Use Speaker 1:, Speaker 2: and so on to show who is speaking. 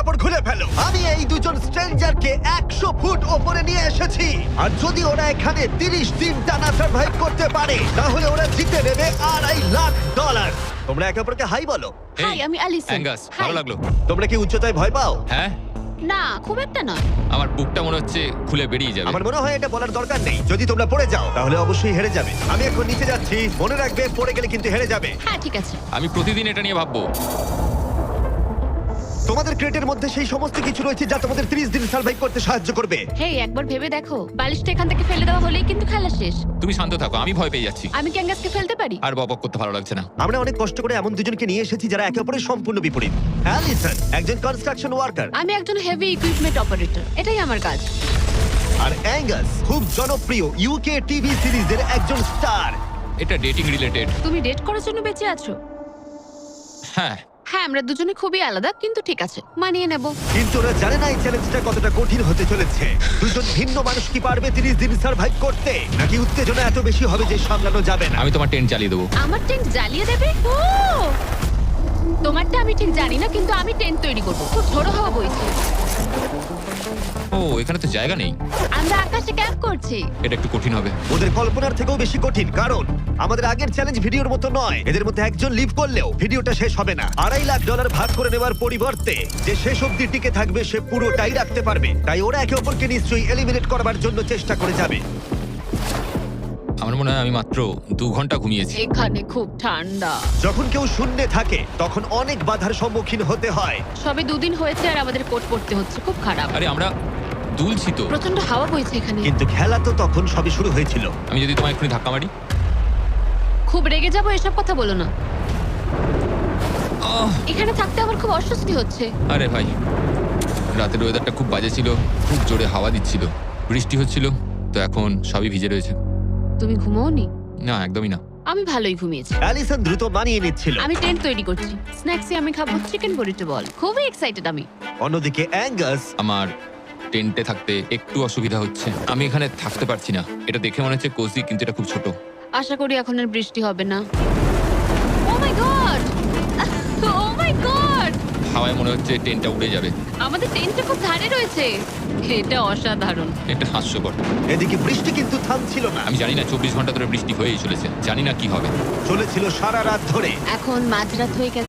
Speaker 1: কাপড় খুলে ফেলো। আমি এই দুজন স্ট্রেঞ্জারকে 100 ফুট ওপরে নিয়ে এসেছি, আর যদি ওরা এখানে 30 দিন টানা সার্ভাইভ করতে পারে তাহলে ওরা জিতে নেবে $2.5 লাখ। তোমরা একে অপরকে হাই বলো।
Speaker 2: হাই, আমি অ্যালিসন।
Speaker 3: অ্যাঙ্গাস, ভালো লাগলো।
Speaker 1: তোমরা কি উচ্চতায় ভয় পাও?
Speaker 3: হ্যাঁ,
Speaker 2: না, খুব একটা নয়।
Speaker 3: আমার বুকটা মনে হচ্ছে খুলে বেরিয়ে যাবে।
Speaker 1: আমার মনে হয় এটা বলার দরকার নেই। যদি তোমরা পড়ে যাও তাহলে অবশ্যই হেরে যাবে। আমি এখন নিচে যাচ্ছি, মনে রাখবে পড়ে গেলে কিন্তু হেরে যাবে।
Speaker 2: হ্যাঁ, ঠিক আছে।
Speaker 3: আমি প্রতিদিন এটা নিয়ে ভাববো।
Speaker 1: তোমাদের ক্রেটের মধ্যে সেই সমস্ত কিছু রয়েছে যা তোমাদের 30 দিন সার্ভাইভ করতে সাহায্য করবে।
Speaker 2: হেই, একবার ভেবে দেখো, বালিশটা এখান থেকে ফেলে দেওয়া হলেই কিন্তু খেলা শেষ।
Speaker 3: তুমি শান্ত থাকো, আমি ভয় পেয়ে যাচ্ছি।
Speaker 2: আমি কি অ্যাঙ্গাসকে ফেলতে পারি?
Speaker 3: আর বক করতে ভালো লাগছে না।
Speaker 1: আমরা অনেক কষ্ট করে এমন দুজনকে নিয়ে এসেছি যারা একে অপরের সম্পূর্ণ বিপরীত। অ্যালিসন একজন কনস্ট্রাকশন ওয়ার্কার,
Speaker 2: আমি একজন হেভি ইকুইপমেন্ট অপারেটর, এটাই আমার কাজ।
Speaker 1: আর অ্যাঙ্গাস খুব জনপ্রিয় ইউকে টিভি সিরিজের একজন স্টার।
Speaker 3: এটা ডেটিং রিলেটেড।
Speaker 2: তুমি ডেট করার জন্য বেঁচে আছো?
Speaker 3: হ্যাঁ,
Speaker 2: হ্যাঁ, আমরা দুজনে খুবই আলাদা, কিন্তু ঠিক আছে, মানিয়ে নেব।
Speaker 1: কিন্তু ওরা জানে না এই চ্যালেঞ্জটা কতটা কঠিন হতে চলেছে। দুজন ভিন্ন মানুষ কি পারবে 30 দিন সার্ভাইভ করতে, নাকি উত্তেজনা এত বেশি হবে যে সামলানো যাবে না?
Speaker 3: আমি তোমার টেন্ট চালিয়ে দেবো।
Speaker 2: আমার টেন্ট জ্বালিয়ে দেবে? ও! তোমারটা আমি ঠিক জানি না, কিন্তু আমি টেন্ট তৈরি করব। খুব ঝোড়ো হাওয়া বইছে।
Speaker 3: ও, এখানে তো জায়গা নেই।
Speaker 2: আমরা আকাশে ক্যাম্প করছি।
Speaker 3: এটা একটু কঠিন হবে।
Speaker 1: ওদের কল্পনার থেকেও বেশি কঠিন, কারণ আমাদের আগের চ্যালেঞ্জ ভিডিওর মতো নয়। এদের মধ্যে একজন লিভ করলেও ভিডিওটা শেষ হবে না। $2.5 লাখ ভাগ করে নেওয়ার পরিবর্তে যে শেষ অবধি টিকে থাকবে সে পুরোটাই রাখতে পারবে। তাই ওরা একে অপরকে নিশ্চয়ই এলিমিনেট করবার জন্য চেষ্টা করে যাবে।
Speaker 3: আমার মনে হয় আমি মাত্র 2 ঘন্টা ঘুমিয়েছি।
Speaker 2: এখানে খুব ঠান্ডা।
Speaker 1: যখন কেউ শূন্যে থাকে তখন অনেক বাধার সম্মুখীন হতে হয়।
Speaker 2: সবে 2 দিন হয়েছে আর আমাদের কোট পড়তে হচ্ছে, খুব খারাপ।
Speaker 3: আরে আমরা দুলছি তো।
Speaker 2: প্রচন্ড হাওয়া বইছে এখানে।
Speaker 1: কিন্তু খেলা তো তখন সবে শুরু হয়েছিল।
Speaker 3: আমি যদি তোমায় এক্ষুনি ধাক্কা মারি?
Speaker 2: খুব রেগে যাবো, এসব কথা বলো না।
Speaker 3: আহ!
Speaker 2: এখানে থাকতে আমার খুব অস্বস্তি হচ্ছে।
Speaker 3: আরে ভাই, রাতের ওয়েদারটা খুব বাজে ছিল, খুব জোরে হাওয়া দিচ্ছিল, বৃষ্টি হচ্ছিল, তো এখন সবই ভিজে রয়েছে।
Speaker 2: তুমি ঘুমোওনি?
Speaker 3: না, একদমই না।
Speaker 2: আমি ভালোই ঘুমিয়েছি।
Speaker 1: অ্যালিসন দ্রুত মানিয়ে নিচ্ছিল।
Speaker 2: আমি টেন্ট তৈরি করছি। স্ন্যাক্সে আমি খাবো চিকেন বরিটো বল। খুবই এক্সাইটেড আমি।
Speaker 1: অন্যদিকে অ্যাঙ্গাস
Speaker 3: আমার টেন্টে থাকতে একটু অসুবিধা হচ্ছে। আমি এখানে থাকতে পারছি না। এটা দেখে মনে হচ্ছে কোজি, কিন্তু এটা খুব ছোট।
Speaker 2: আশা করি এখন আর বৃষ্টি হবে না। ও মাই গড! ও মাই গড!
Speaker 3: হাওয়ায় মনে হচ্ছে টেন্টটা উড়ে যাবে।
Speaker 2: আমাদের টেন্টটা খুব ধারে রয়েছে। এটা অসাধারণ।
Speaker 3: এটা হাস্যকর।
Speaker 1: এদিকে বৃষ্টি কিন্তু থামছিল না।
Speaker 3: আমি জানি না, 24 ঘন্টা ধরে বৃষ্টি হয়েই চলেছে। জানি না কি হবে।
Speaker 1: চলেছিল সারা রাত ধরে।
Speaker 2: এখন মাঝরাত হয়ে গেছে।